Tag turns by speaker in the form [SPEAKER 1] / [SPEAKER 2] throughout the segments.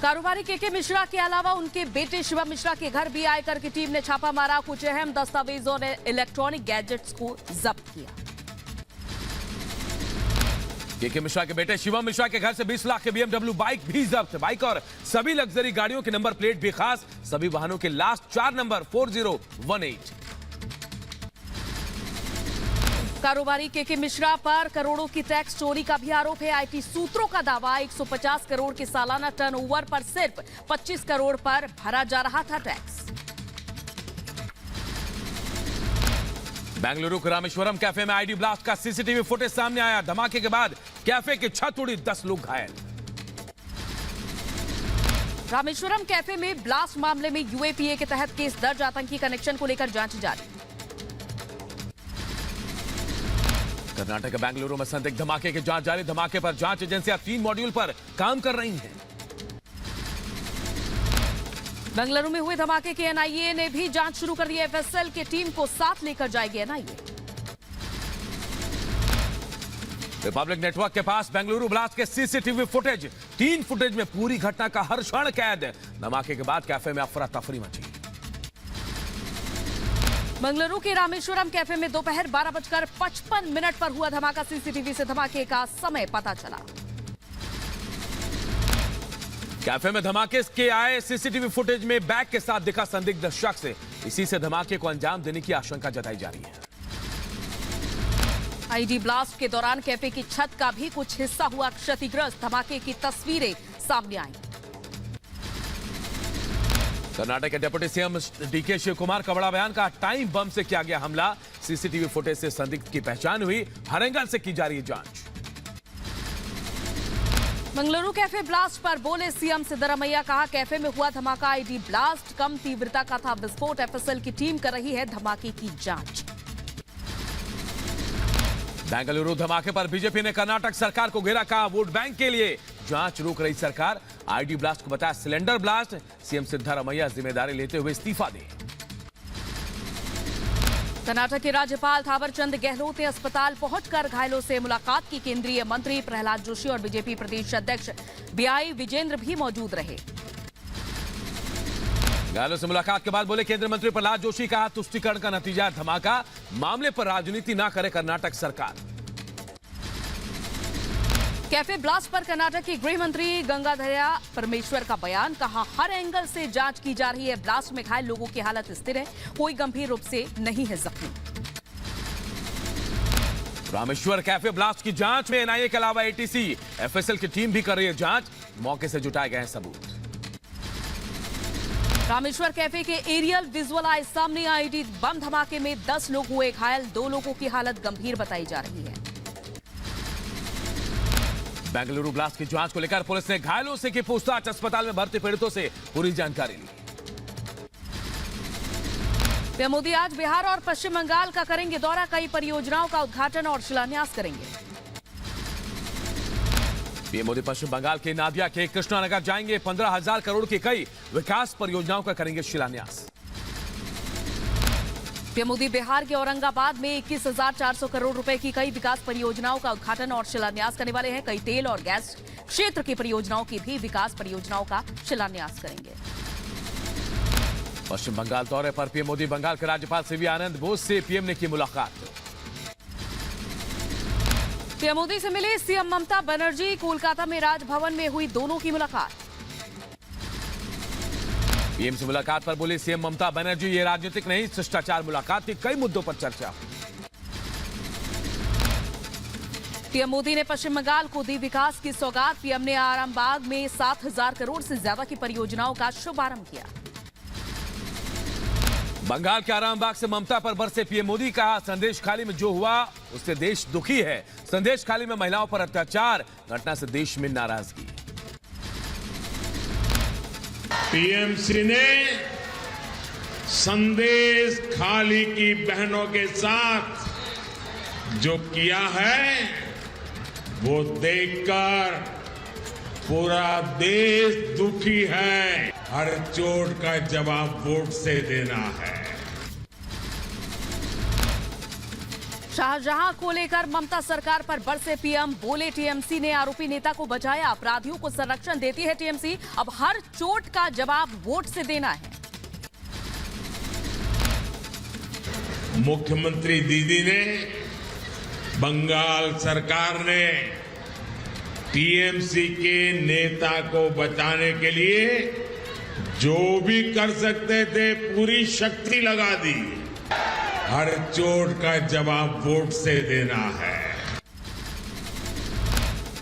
[SPEAKER 1] कारोबारी के मिश्रा के अलावा उनके बेटे शिवम मिश्रा के घर भी आयकर की टीम ने छापा मारा। कुछ अहम दस्तावेजों ने इलेक्ट्रॉनिक गैजेट्स को जब्त किया।
[SPEAKER 2] के मिश्रा के बेटे शिवम मिश्रा के घर से 20 लाख के BMW बाइक भी जब्त। बाइक और सभी लग्जरी गाड़ियों के नंबर प्लेट भी खास। सभी वाहनों के लास्ट 4 नंबर 4018।
[SPEAKER 1] कारोबारी के मिश्रा पर करोड़ों की टैक्स चोरी का भी आरोप है। आईटी सूत्रों का दावा 150 करोड़ के सालाना टर्नओवर पर सिर्फ 25 करोड़ पर भरा जा रहा था टैक्स।
[SPEAKER 2] बेंगलुरु के रामेश्वरम कैफे में आईडी ब्लास्ट का सीसीटीवी फुटेज सामने आया। धमाके के बाद कैफे की छत उड़ी, 10 लोग घायल।
[SPEAKER 1] रामेश्वरम कैफे में ब्लास्ट मामले में यूएपीए के तहत केस दर्ज। आतंकी कनेक्शन को लेकर जांच जारी।
[SPEAKER 2] कर्नाटक के बेंगलुरु में संदिग्ध धमाके की जांच जारी। धमाके पर जांच एजेंसियां 3 मॉड्यूल पर काम कर रही हैं।
[SPEAKER 1] बेंगलुरु में हुए धमाके की एनआईए ने भी जांच शुरू कर दी है। एफएसएल की टीम को साथ लेकर जाएगी एनआईए।
[SPEAKER 2] रिपब्लिक नेटवर्क के पास बेंगलुरु ब्लास्ट के सीसीटीवी फुटेज। 3 फुटेज में पूरी घटना का हर क्षण कैद। धमाके के बाद कैफे में अफरा तफरी मची।
[SPEAKER 1] बेंगलुरु के रामेश्वरम कैफे में दोपहर 12:55 पर हुआ धमाका। सीसीटीवी से धमाके का समय पता चला।
[SPEAKER 2] कैफे में धमाके के आए सीसीटीवी फुटेज में बैग के साथ दिखा संदिग्ध शख्स। इसी से धमाके को अंजाम देने की आशंका जताई जा रही है।
[SPEAKER 1] आईडी ब्लास्ट के दौरान कैफे की छत का भी कुछ हिस्सा हुआ क्षतिग्रस्त। धमाके की तस्वीरें सामने आई।
[SPEAKER 2] कर्नाटक के deputy CM DK Shivakumar का बड़ा बयान। का टाइम बम से किया गया हमला। सीसीटीवी फुटेज से संदिग्ध की पहचान हुई। हर एंगल से की जा रही है जांच।
[SPEAKER 1] बेंगलुरु कैफे ब्लास्ट पर बोले सीएम सिद्धरामैया। कहा कैफे में हुआ धमाका आईडी ब्लास्ट कम तीव्रता का था विस्फोट। एफएसएल की टीम कर रही है धमाके की जांच।
[SPEAKER 2] बेंगलुरु धमाके पर बीजेपी ने कर्नाटक सरकार को घेरा। कहा वोट बैंक के लिए जांच रोक रही सरकार। आईडी ब्लास्ट को बताया सिलेंडर ब्लास्ट। सीएम सिद्धरामैया जिम्मेदारी लेते हुए इस्तीफा दे।
[SPEAKER 1] कर्नाटक के राज्यपाल थावरचंद गहलोत ने अस्पताल पहुंचकर घायलों से मुलाकात की। केंद्रीय मंत्री प्रहलाद जोशी और बीजेपी प्रदेश अध्यक्ष बीआई विजेंद्र भी मौजूद रहे।
[SPEAKER 2] घायलों से मुलाकात के बाद बोले केंद्रीय मंत्री प्रहलाद जोशी। कहा तुष्टीकरण का नतीजा धमाका। मामले पर राजनीति ना करे कर्नाटक सरकार।
[SPEAKER 1] कैफे ब्लास्ट पर कर्नाटक के गृह मंत्री गंगाधरा परमेश्वर का बयान। कहा हर एंगल से जांच की जा रही है। ब्लास्ट में घायल लोगों की हालत स्थिर है। कोई गंभीर रूप से नहीं है जख्मी।
[SPEAKER 2] रामेश्वर कैफे ब्लास्ट की जांच में एनआईए के अलावा एटीसी एफएसएल की टीम भी कर रही है जांच। मौके से जुटाए गए हैं सबूत।
[SPEAKER 1] रामेश्वर कैफे के एरियल विजुअल आए सामने। आईडी बम धमाके में 10 लोग हुए घायल। 2 लोगों की हालत गंभीर बताई जा रही है।
[SPEAKER 2] बेंगलुरु ब्लास्ट की जांच को लेकर पुलिस ने घायलों से की पूछताछ। अस्पताल में भर्ती पीड़ितों से पूरी जानकारी ली।
[SPEAKER 1] पीएम मोदी आज बिहार और पश्चिम बंगाल का करेंगे दौरा। कई परियोजनाओं का उद्घाटन और शिलान्यास करेंगे।
[SPEAKER 2] पीएम मोदी पश्चिम बंगाल के नादिया के कृष्णानगर जाएंगे। 15,000 करोड़ की कई विकास परियोजनाओं का करेंगे शिलान्यास।
[SPEAKER 1] पीएम मोदी बिहार के औरंगाबाद में 21,400 करोड़ रुपए की कई विकास परियोजनाओं का उद्घाटन और शिलान्यास करने वाले हैं। कई तेल और गैस क्षेत्र की परियोजनाओं की भी विकास परियोजनाओं का शिलान्यास करेंगे।
[SPEAKER 2] पश्चिम बंगाल दौरे पर पीएम मोदी बंगाल के राज्यपाल सीवी आनंद बोस से पीएम ने की मुलाकात।
[SPEAKER 1] पीएम मोदी से मिले सीएम ममता बनर्जी। कोलकाता में राजभवन में हुई दोनों की मुलाकात।
[SPEAKER 2] पीएम से मुलाकात पर बोली सीएम ममता बनर्जी ये राजनीतिक नहीं शिष्टाचार मुलाकात थी। कई मुद्दों पर चर्चा।
[SPEAKER 1] पीएम मोदी ने पश्चिम बंगाल को दी विकास की सौगात। पीएम ने आरामबाग में 7,000 करोड़ से ज्यादा की परियोजनाओं का शुभारंभ किया।
[SPEAKER 2] बंगाल के आरामबाग से ममता पर बरसे पीएम मोदी। कहा संदेश खाली में जो हुआ उससे देश दुखी है। संदेश खाली में महिलाओं पर अत्याचार घटना से देश में नाराजगी।
[SPEAKER 3] पीएमसी ने संदेश खाली की बहनों के साथ जो किया है वो देखकर पूरा देश दुखी है। हर चोट का जवाब वोट से देना है।
[SPEAKER 1] शाहजहां को लेकर ममता सरकार पर बरसे पीएम, बोले टीएमसी ने आरोपी नेता को बचाया, अपराधियों को संरक्षण देती है टीएमसी, अब हर चोट का जवाब वोट से देना है।
[SPEAKER 3] मुख्यमंत्री दीदी ने, बंगाल सरकार ने टीएमसी के नेता को बचाने के लिए जो भी कर सकते थे पूरी शक्ति लगा दी। हर चोट का जवाब वोट से देना है।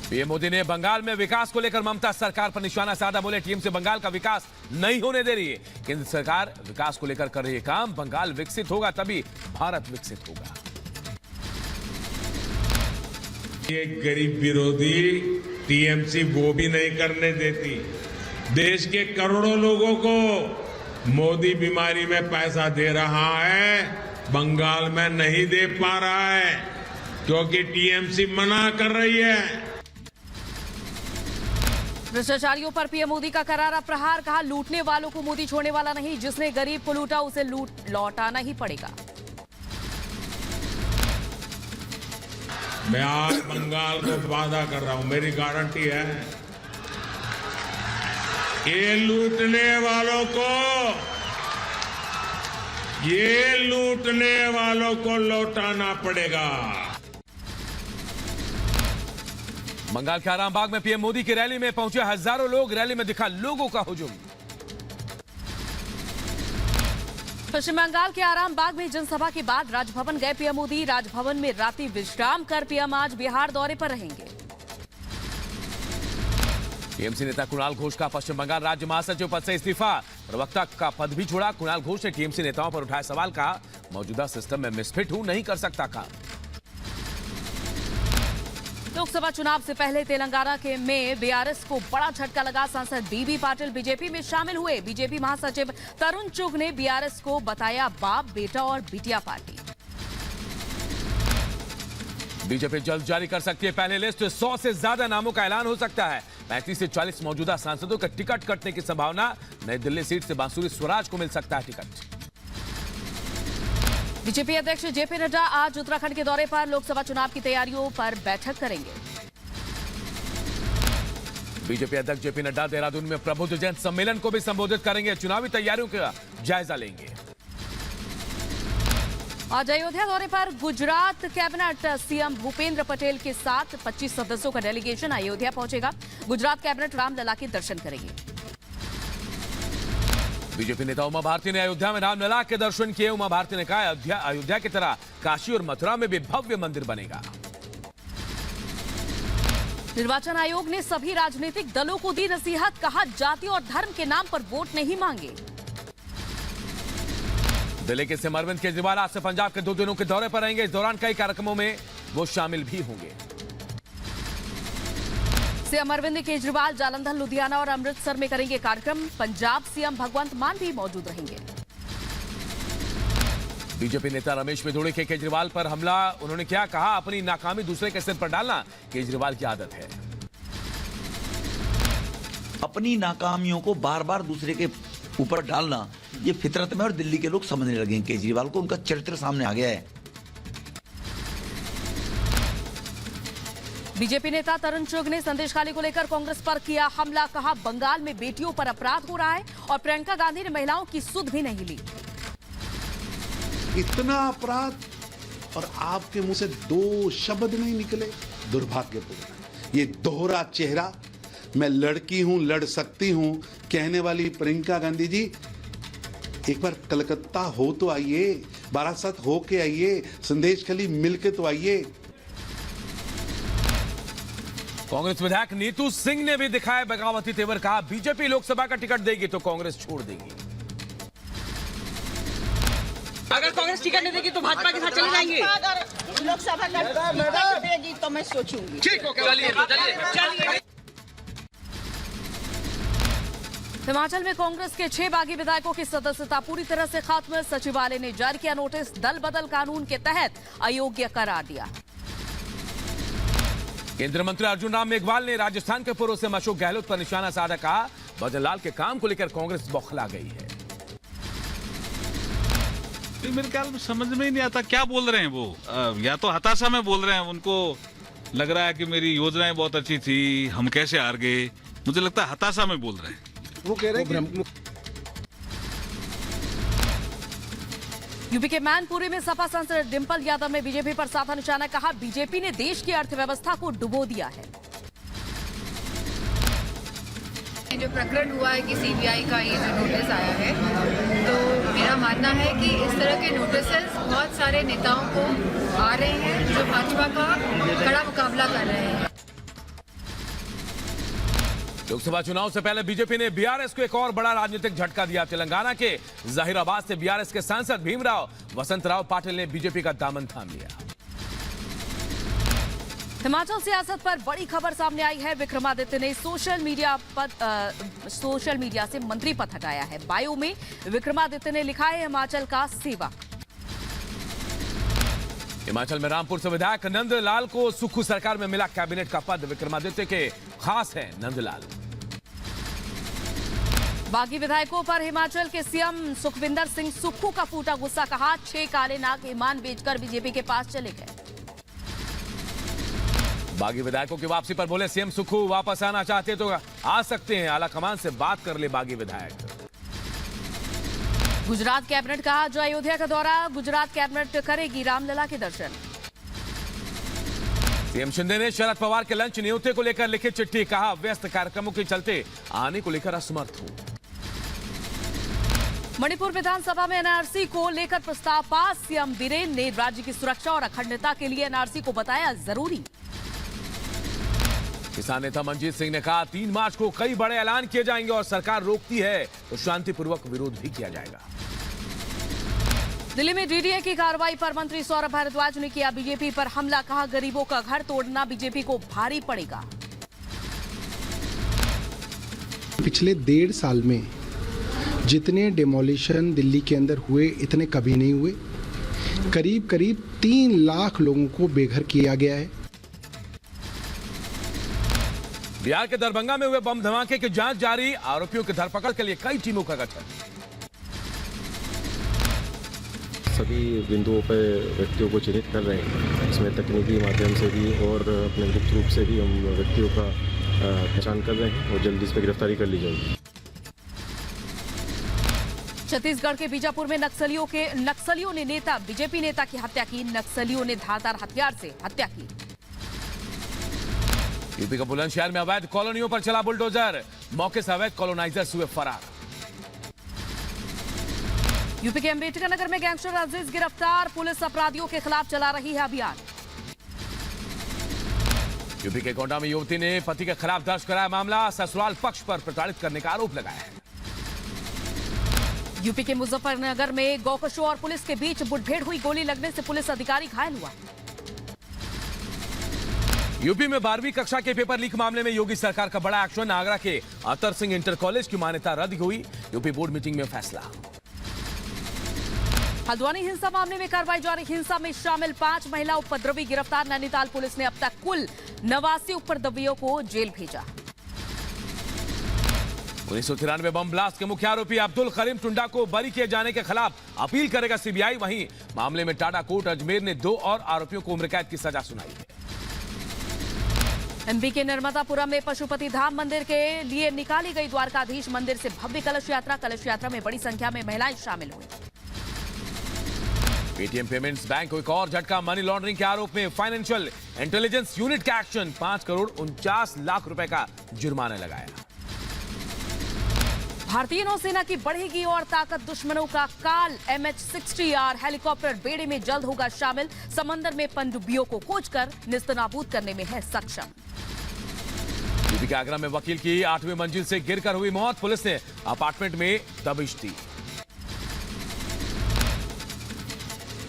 [SPEAKER 2] पीएम मोदी ने बंगाल में विकास को लेकर ममता सरकार पर निशाना साधा, बोले टीएमसी बंगाल का विकास नहीं होने दे रही है। केंद्र सरकार विकास को लेकर कर रही है काम, बंगाल विकसित होगा तभी भारत विकसित होगा।
[SPEAKER 3] ये गरीब विरोधी टीएमसी वो भी नहीं करने देती। देश के करोड़ों लोगों को मोदी बीमारी में पैसा दे रहा है, बंगाल में नहीं दे पा रहा है क्योंकि टीएमसी मना कर रही है।
[SPEAKER 1] भ्रष्टाचारियों पर पीएम मोदी का करारा प्रहार, कहा लूटने वालों को मोदी छोड़ने वाला नहीं, जिसने गरीब को लूटा उसे लौटाना ही पड़ेगा।
[SPEAKER 3] मैं आज बंगाल को वादा कर रहा हूं, मेरी गारंटी है, ये लूटने वालों को लौटाना पड़ेगा।
[SPEAKER 2] बंगाल के आरामबाग में पीएम मोदी की रैली में पहुंचे हजारों लोग, रैली में दिखा लोगों का हुजूम।
[SPEAKER 1] पश्चिम बंगाल के आरामबाग में जनसभा के बाद राजभवन गए पीएम मोदी, राजभवन में रात्रि विश्राम कर पीएम आज बिहार दौरे पर रहेंगे।
[SPEAKER 2] टीएमसी नेता कुणाल घोष का पश्चिम बंगाल राज्य महासचिव पद से इस्तीफा, प्रवक्ता का पद भी छोड़ा। कुणाल घोष ने टीएमसी नेताओं पर उठाए सवाल, का मौजूदा सिस्टम में मिसफिट हूं, नहीं कर सकता काम।
[SPEAKER 1] लोकसभा चुनाव से पहले तेलंगाना में बीआरएस को बड़ा झटका लगा, सांसद बीबी पाटिल बीजेपी में शामिल हुए। बीजेपी महासचिव तरुण चुग ने बीआरएस को बताया बाप, बेटा और बिटिया पार्टी।
[SPEAKER 2] बीजेपी जल्द जारी कर सकती है पहले लिस्ट, 100 से ज्यादा नामों का ऐलान हो सकता है। 35 से 40 मौजूदा सांसदों का टिकट कटने की संभावना, नई दिल्ली सीट से बांसुरी स्वराज को मिल सकता है टिकट।
[SPEAKER 1] बीजेपी अध्यक्ष जेपी नड्डा आज उत्तराखंड के दौरे पर लोकसभा चुनाव की तैयारियों पर बैठक करेंगे।
[SPEAKER 2] बीजेपी अध्यक्ष जेपी नड्डा देहरादून में प्रबुद्ध जन सम्मेलन को भी संबोधित करेंगे, चुनावी तैयारियों का जायजा लेंगे।
[SPEAKER 1] आज अयोध्या दौरे पर गुजरात कैबिनेट, सीएम भूपेंद्र पटेल के साथ 25 सदस्यों का डेलीगेशन अयोध्या पहुंचेगा। गुजरात कैबिनेट रामलला के दर्शन करेगी।
[SPEAKER 2] बीजेपी नेता उमा भारती ने अयोध्या में रामलला के दर्शन किए। उमा भारती ने कहा अयोध्या की तरह काशी और मथुरा में भी भव्य मंदिर बनेगा।
[SPEAKER 1] निर्वाचन आयोग ने सभी राजनीतिक दलों को दी नसीहत, कहा जाति और धर्म के नाम पर वोट नहीं मांगे।
[SPEAKER 2] दिल्ली के सीएम अरविंद केजरीवाल आज से पंजाब के 2 दिनों के दौरे पर रहेंगे। इस दौरान कई कार्यक्रमों में वो शामिल भी होंगे।
[SPEAKER 1] सीएम अरविंद केजरीवाल जालंधर, लुधियाना और अमृतसर में करेंगे कार्यक्रम। पंजाब सीएम भगवंत मान भी मौजूद रहेंगे।
[SPEAKER 2] बीजेपी नेता रमेश पिथोड़े के केजरीवाल पर हमला, उन्होंने क्या कहा, अपनी नाकामी दूसरे के सिर पर डालना केजरीवाल की आदत है।
[SPEAKER 4] अपनी नाकामियों को बार बार दूसरे के ऊपर डालना ये फितरत में, और दिल्ली के लोग समझने लगे हैं केजरीवाल को, उनका चरित्र सामने आ गया है।
[SPEAKER 1] बीजेपी नेता तरुण चुग ने संदेशखाली को लेकर कांग्रेस पर किया हमला, कहा बंगाल में बेटियों पर अपराध हो रहा है और प्रियंका गांधी ने महिलाओं की सुध भी नहीं ली।
[SPEAKER 5] इतना अपराध और आपके मुंह से 2 शब्द नहीं निकले, दुर्भाग्यपूर्ण। ये दोहरा चेहरा, मैं लड़की हूं, लड़ सकती हूं कहने वाली प्रियंका गांधी जी, एक बार कलकत्ता हो तो आइए, बारासत हो के आइए, संदेशखाली मिल के तो आइए।
[SPEAKER 2] कांग्रेस विधायक नीतू सिंह ने भी दिखाया बगावती तेवर, कहा बीजेपी लोकसभा का टिकट देगी तो कांग्रेस छोड़ देगी।
[SPEAKER 6] अगर कांग्रेस टिकट नहीं देगी तो भाजपा के साथ चले जाएंगे।
[SPEAKER 7] अगर लोकसभा का टिकट देगी तो मैं सोचूंगी।
[SPEAKER 6] ठीक हो, चलिए।
[SPEAKER 1] हिमाचल में कांग्रेस के 6 बागी विधायकों की सदस्यता पूरी तरह से खत्म। सचिवालय ने जारी किया नोटिस, दल बदल कानून के तहत अयोग्य करार दिया।
[SPEAKER 2] केंद्रीय मंत्री अर्जुन राम मेघवाल ने राजस्थान के पूर्व सीएम अशोक गहलोत पर निशाना साधा, कहा भजन लाल के काम को लेकर कांग्रेस बौखला गई है।
[SPEAKER 8] मेरे ख्याल में समझ में ही नहीं आता क्या बोल रहे हैं वो। या तो हताशा में बोल रहे हैं, उनको लग रहा है कि मेरी योजनाएं बहुत अच्छी थी, हम कैसे हार गए। मुझे लगता है हताशा में बोल रहे हैं।
[SPEAKER 9] वो कह रहे हैं कि
[SPEAKER 1] यूपी के मैनपुरी में सपा सांसद डिंपल यादव ने बीजेपी पर साधा निशाना, कहा बीजेपी ने देश की अर्थव्यवस्था को डुबो दिया है।
[SPEAKER 10] जो प्रकरण हुआ है कि सीबीआई का ये जो नोटिस आया है, तो मेरा मानना है कि इस तरह के नोटिसेस बहुत सारे नेताओं को आ रहे हैं जो भाजपा का कड़ा मुकाबला कर रहे हैं।
[SPEAKER 2] लोकसभा चुनाव से पहले बीजेपी ने बीआरएस को एक और बड़ा राजनीतिक झटका दिया। तेलंगाना के जहीराबाद से बीआरएस के सांसद भीमराव वसंतराव पाटिल ने बीजेपी का दामन थाम लिया।
[SPEAKER 1] हिमाचल सियासत पर बड़ी खबर सामने आई है। विक्रमादित्य ने सोशल मीडिया से मंत्री पद हटाया है। बायो में विक्रमादित्य ने लिखा है हिमाचल का सेवक।
[SPEAKER 2] हिमाचल में रामपुर से विधायक नंदलाल को सुक्खू सरकार में मिला कैबिनेट का पद। विक्रमादित्य के खास है नंदलाल।
[SPEAKER 1] बागी विधायकों पर हिमाचल के सीएम सुखविंदर सिंह सुक्खू का फूटा गुस्सा, कहा 6 काले नाग ईमान बेचकर बीजेपी के पास चले गए।
[SPEAKER 2] बागी विधायकों की वापसी पर बोले सीएम सुक्खू वापस आना चाहते तो आ सकते हैं, आला कमान से बात कर ले बागी विधायक।
[SPEAKER 1] गुजरात कैबिनेट, कहा जो अयोध्या का दौरा गुजरात कैबिनेट करेगी रामलला के दर्शन।
[SPEAKER 2] सीएम शिंदे ने शरद पवार के लंच न्योते को लेकर लिखी चिट्ठी, कहा व्यस्त कार्यक्रमों के चलते आने को लेकर असमर्थ हूं।
[SPEAKER 1] मणिपुर विधानसभा में एनआरसी को लेकर प्रस्ताव पास। सीएम बीरेन ने राज्य की सुरक्षा और अखंडता के लिए एनआरसी को बताया जरूरी।
[SPEAKER 2] किसान नेता मनजीत सिंह ने कहा 3 मार्च को कई बड़े ऐलान किए जाएंगे और सरकार रोकती है तो शांतिपूर्वक विरोध भी किया जाएगा।
[SPEAKER 1] दिल्ली में डीडीए की कार्रवाई पर मंत्री सौरभ भारद्वाज ने किया बीजेपी पर हमला, कहा गरीबों का घर तोड़ना बीजेपी को भारी पड़ेगा।
[SPEAKER 9] पिछले 1.5 साल में जितने डिमोलिशन दिल्ली के अंदर हुए इतने कभी नहीं हुए। करीब करीब 3 लाख लोगों को बेघर किया गया है।
[SPEAKER 2] बिहार के दरभंगा में हुए बम धमाके की जांच जारी। आरोपियों की धरपकड़ के लिए कई टीमों का गठन।
[SPEAKER 11] सभी बिंदुओं पर व्यक्तियों को चिन्हित कर रहे हैं। इसमें तकनीकी माध्यम से भी और अपने गुप्त रूप से भी हम व्यक्तियों का पहचान कर रहे हैं और जल्दी इस पर गिरफ्तारी कर ली जाएगी।
[SPEAKER 1] छत्तीसगढ़ के बीजापुर में नक्सलियों ने बीजेपी नेता की हत्या की। नक्सलियों ने धारदार हथियार से हत्या की।
[SPEAKER 2] यूपी का बुलंदशहर में अवैध कॉलोनियों पर चला बुलडोजर। मौके से अवैध कॉलोनाइजर्स हुए फरार।
[SPEAKER 1] यूपी के अंबेडकर नगर में गैंगस्टर अजीज गिरफ्तार। पुलिस अपराधियों के खिलाफ चला रही है अभियान।
[SPEAKER 2] यूपी के गोंडा में युवती ने पति के खिलाफ दर्ज कराया मामला। ससुराल पक्ष पर प्रताड़ित करने का आरोप लगाया है।
[SPEAKER 1] यूपी के मुजफ्फरनगर में गौकशों और पुलिस के बीच मुठभेड़ हुई। गोली लगने से पुलिस अधिकारी घायल हुआ।
[SPEAKER 2] यूपी में 12वीं कक्षा के पेपर लीक मामले में योगी सरकार का बड़ा एक्शन। आगरा के अतर सिंह इंटर कॉलेज की मान्यता रद्द हुई। यूपी बोर्ड मीटिंग में फैसला।
[SPEAKER 1] हल्द्वानी हिंसा मामले में कार्रवाई जारी। हिंसा में शामिल 5 महिला उपद्रवी गिरफ्तार। नैनीताल पुलिस ने अब तक कुल 89 उपद्रवियों को जेल भेजा।
[SPEAKER 2] 1993 बम ब्लास्ट के मुख्य आरोपी अब्दुल करीम टुंडा को बरी किए जाने के खिलाफ अपील करेगा सीबीआई। वहीं मामले में टाटा कोर्ट अजमेर ने 2 और आरोपियों को उम्र कैद की सजा सुनाई है।
[SPEAKER 1] एमपी के नर्मदापुरम में पशुपति धाम मंदिर के लिए निकाली गई द्वारकाधीश मंदिर से भव्य कलश यात्रा। कलश यात्रा में बड़ी संख्या में महिलाएं शामिल हुई।
[SPEAKER 2] पेटीएम पेमेंट्स बैंक को एक और झटका। मनी लॉन्ड्रिंग के आरोप में फाइनेंशियल इंटेलिजेंस यूनिट का एक्शन। 5 करोड़ 49 लाख रुपए का जुर्माना लगाया।
[SPEAKER 1] भारतीय नौसेना की बढ़ेगी और ताकत। दुश्मनों का काल। MH-60R हेलीकॉप्टर बेड़े में जल्द होगा शामिल। समंदर में पनडुब्बियों को खोजकर निस्तनाबूद करने में है सक्षम।
[SPEAKER 2] यूपी के आगरा में वकील की 8वीं मंजिल से गिरकर हुई मौत। पुलिस ने अपार्टमेंट में दबिश दी।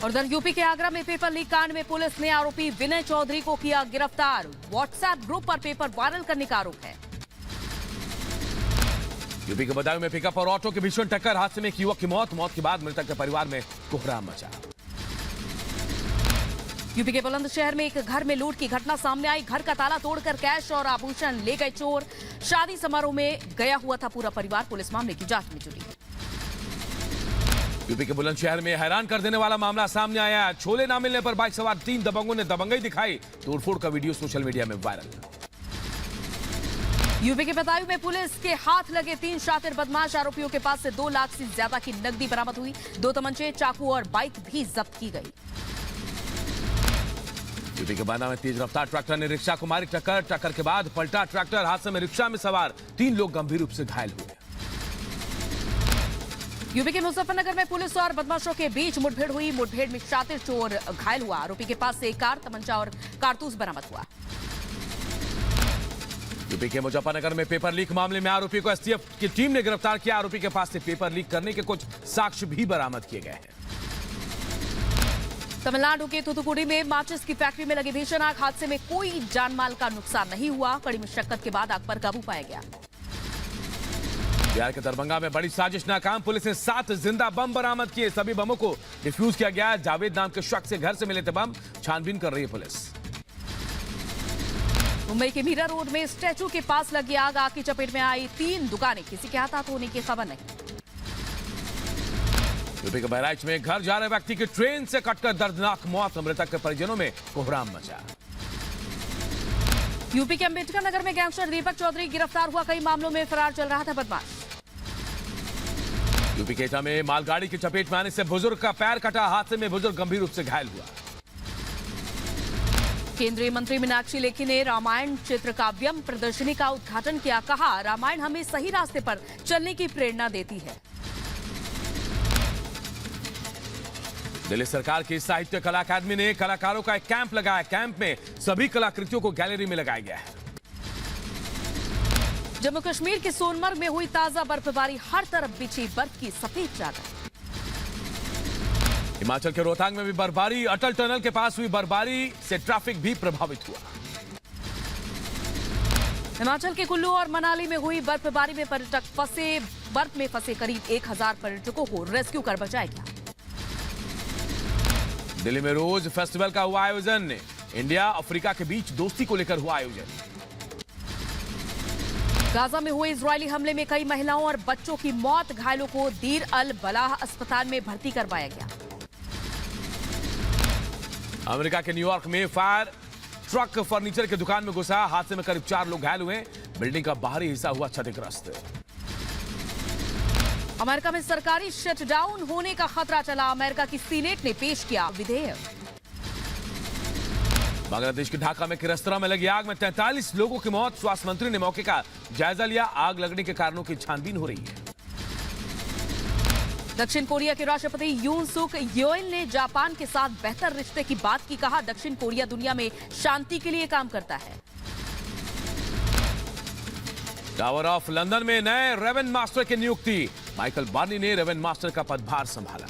[SPEAKER 1] और उधर यूपी के आगरा में पेपर लीक कांड में पुलिस ने आरोपी विनय चौधरी को किया गिरफ्तार। व्हाट्सएप ग्रुप पर पेपर वायरल करने का आरोप है।
[SPEAKER 2] यूपी के बदायूं में पिकअप और ऑटो की भीषण टक्कर। हादसे में एक युवक की मौत। मौत के बाद मृतक के परिवार में कोहराम मचा।
[SPEAKER 1] यूपी के बुलंदशहर में एक घर में लूट की घटना सामने आई। घर का ताला तोड़कर कैश और आभूषण ले गए चोर। शादी समारोह में गया हुआ था पूरा परिवार। पुलिस मामले की जांच में जुटी।
[SPEAKER 2] यूपी के बुलंदशहर में हैरान कर देने वाला मामला सामने आया। छोले ना मिलने पर बाइक सवार 3 दबंगों ने दबंगई दिखाई। तोड़फोड़ का वीडियो सोशल मीडिया में वायरल।
[SPEAKER 1] यूपी के बदायूं में पुलिस के हाथ लगे 3 शातिर बदमाश आरोपियों के पास से 2 लाख से ज्यादा की नकदी बरामद हुई। 2 तमंचे, चाकू और बाइक भी जब्त की गई।
[SPEAKER 2] यूपी के बाना में तेज रफ्तार ट्रैक्टर ने रिक्शा को मारी टक्कर। टक्कर के बाद पलटा ट्रैक्टर। हादसे में रिक्शा में सवार 3 लोग गंभीर रूप से घायल हुए।
[SPEAKER 1] यूपी के मुजफ्फरनगर में पुलिस और बदमाशों के बीच मुठभेड़ हुई। मुठभेड़ में शातिर चोर घायल हुआ। आरोपी के पास से एक कार, तमंचा और कारतूस बरामद हुआ।
[SPEAKER 2] यूपी के मुजफ्फरनगर में पेपर लीक मामले में आरोपी को एसटीएफ की टीम ने गिरफ्तार किया। आरोपी के पास से पेपर लीक करने के कुछ साक्ष्य भी बरामद किए गए हैं।
[SPEAKER 1] तमिलनाडु के तूतुकुड़ी में माचिस की फैक्ट्री में लगी भीषण आग। हादसे में कोई जानमाल का नुकसान नहीं हुआ। कड़ी मशक्कत के बाद आग पर काबू पाया गया।
[SPEAKER 2] बिहार के दरभंगा में बड़ी साजिश नाकाम। पुलिस ने 7 जिंदा बम बरामद किए। सभी बमों को डिफ्यूज किया गया। जावेद नाम के शख्स से घर से मिले थे बम। छानबीन कर रही है पुलिस।
[SPEAKER 1] मुंबई के मीरा रोड में स्टैचू के पास लगी आग। आग की चपेट में आई 3 दुकानें। किसी के हताहत होने की खबर नहीं।
[SPEAKER 2] यूपी के बहराइच में घर जा रहे व्यक्ति की ट्रेन से कटकर दर्दनाक मौत। मृतक के परिजनों में कोहराम मचा।
[SPEAKER 1] यूपी के अंबेडकर नगर में गैंगस्टर दीपक चौधरी गिरफ्तार हुआ। कई मामलों में फरार चल रहा था बदमाश।
[SPEAKER 2] यूपी के एटा में मालगाड़ी की चपेट में आने से बुजुर्ग का पैर कटा। हादसे में बुजुर्ग गंभीर रूप से घायल हुआ।
[SPEAKER 1] केंद्रीय मंत्री मीनाक्षी लेखी ने रामायण चित्रकाव्यम प्रदर्शनी का उद्घाटन किया। कहा, रामायण हमें सही रास्ते पर चलने की प्रेरणा देती है।
[SPEAKER 2] दिल्ली सरकार की साहित्य कला अकादमी ने कलाकारों का एक कैंप लगाया। कैंप में सभी कलाकृतियों को गैलरी में लगाया गया है।
[SPEAKER 1] जम्मू कश्मीर के सोनमर्ग में हुई ताजा बर्फबारी। हर तरफ बिछी बर्फ की सफेद चादर।
[SPEAKER 2] हिमाचल के रोहतांग में भी बर्फबारी। अटल टनल के पास हुई बर्फबारी से ट्रैफिक भी प्रभावित हुआ।
[SPEAKER 1] हिमाचल के कुल्लू और मनाली में हुई बर्फबारी में पर्यटक फंसे। बर्फ में फंसे करीब 1000 पर्यटकों को रेस्क्यू कर बचाया गया।
[SPEAKER 2] दिल्ली में रोज फेस्टिवल का हुआ आयोजन। इंडिया अफ्रीका के बीच दोस्ती को लेकर हुआ आयोजन।
[SPEAKER 1] गाजा में हुए इजरायली हमले में कई महिलाओं और बच्चों की मौत। घायलों को दीर अल बलाह अस्पताल में भर्ती करवाया गया।
[SPEAKER 2] अमेरिका के न्यूयॉर्क में फायर ट्रक फर्नीचर की दुकान में घुसा। हादसे में करीब 4 लोग घायल हुए। बिल्डिंग का बाहरी हिस्सा हुआ क्षतिग्रस्त।
[SPEAKER 1] अमेरिका में सरकारी शटडाउन होने का खतरा चला। अमेरिका की सीनेट ने पेश किया विधेयक।
[SPEAKER 2] बांग्लादेश के ढाका में रेस्तरां में लगी आग में 43 लोगों की मौत। स्वास्थ्य मंत्री ने मौके का जायजा लिया। आग लगने के कारणों की छानबीन हो रही है।
[SPEAKER 1] दक्षिण कोरिया के राष्ट्रपति यून सुक येओल ने जापान के साथ बेहतर रिश्ते की बात की। कहा, दक्षिण कोरिया दुनिया में शांति के लिए काम करता है।
[SPEAKER 2] टावर ऑफ लंदन में नए रेवेन्यू मास्टर की नियुक्ति। माइकल बार्नी ने रेवेन्यू मास्टर का पदभार संभाला।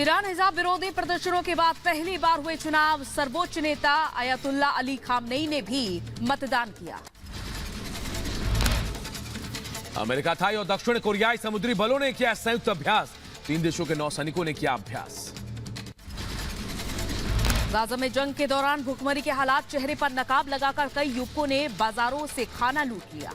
[SPEAKER 1] ईरान हिजाब विरोधी प्रदर्शनों के बाद पहली बार हुए चुनाव। सर्वोच्च नेता अयतुल्ला अली खामनेई ने भी मतदान किया।
[SPEAKER 2] अमेरिका, थाई और दक्षिण कोरियाई समुद्री बलों ने किया संयुक्त अभ्यास। 3 देशों के नौसैनिकों ने किया अभ्यास।
[SPEAKER 1] गाजा में जंग के दौरान भुखमरी के हालात। चेहरे पर नकाब लगाकर कई युवकों ने बाजारों से खाना लूट लिया।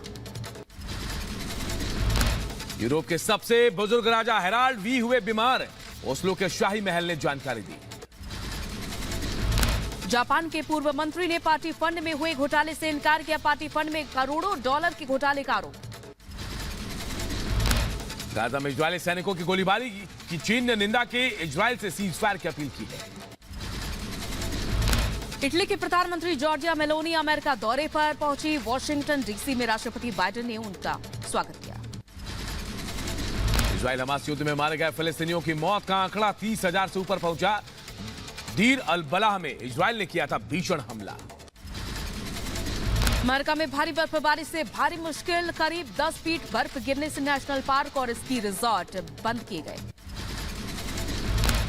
[SPEAKER 2] यूरोप के सबसे बुजुर्ग राजा हेराल्ड वी हुए बीमार। ओस्लो के शाही महल ने जानकारी दी।
[SPEAKER 1] जापान के पूर्व मंत्री ने पार्टी फंड में हुए घोटाले से इनकार किया। पार्टी फंड में करोड़ों डॉलर के घोटाले का आरोप।
[SPEAKER 2] गाजा में इजरायली सैनिकों की गोलीबारी की चीन ने निंदा की। इजरायल से सीज फायर की अपील की है।
[SPEAKER 1] इटली के प्रधानमंत्री जॉर्जिया मेलोनी अमेरिका दौरे पर पहुंची। वॉशिंगटन डीसी में राष्ट्रपति बाइडेन ने उनका स्वागत किया।
[SPEAKER 2] इजरायल हमास युद्ध में मारे गए फिलिस्तीनियों की मौत का आंकड़ा 30,000 से ऊपर पहुंचा। दीर अल बलाह में इजरायल ने किया था भीषण हमला।
[SPEAKER 1] अमेरिका में भारी बर्फबारी से भारी मुश्किल। करीब 10 फीट बर्फ गिरने से नेशनल पार्क और स्की रिजॉर्ट बंद किए गए।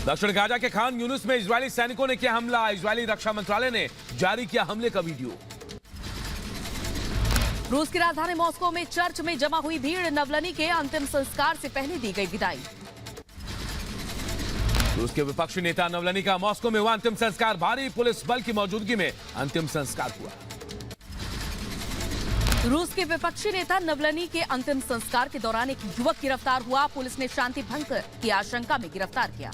[SPEAKER 2] दक्षिण गाजा के खान यूनुस में इजरायली सैनिकों ने किया हमला। इजरायली रक्षा मंत्रालय ने जारी किया हमले का वीडियो।
[SPEAKER 1] रूस की राजधानी मॉस्को में चर्च में जमा हुई भीड़। नवलनी के अंतिम संस्कार से पहले दी गई विदाई।
[SPEAKER 2] रूस के विपक्षी नेता नवलनी का मॉस्को में हुआ अंतिम संस्कार। भारी पुलिस बल की मौजूदगी में अंतिम संस्कार हुआ।
[SPEAKER 1] रूस के विपक्षी नेता नवलनी के अंतिम संस्कार के दौरान एक युवक गिरफ्तार हुआ। पुलिस ने शांति भंग की आशंका में गिरफ्तार किया।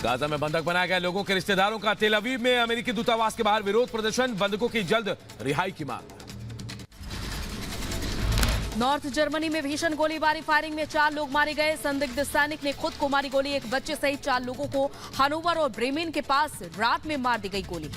[SPEAKER 2] गाजा में बंधक बनाए गए लोगों के रिश्तेदारों का तेल अवीव में अमेरिकी दूतावास के बाहर विरोध प्रदर्शन। बंधकों की जल्द रिहाई की मांग।
[SPEAKER 1] नॉर्थ जर्मनी में भीषण गोलीबारी, फायरिंग में 4 लोग मारे गए। संदिग्ध सैनिक ने खुद को मारी गोली। एक बच्चे सहित 4 लोगों को हनोवर और ब्रेमेन के पास रात में मार दी गई गोली।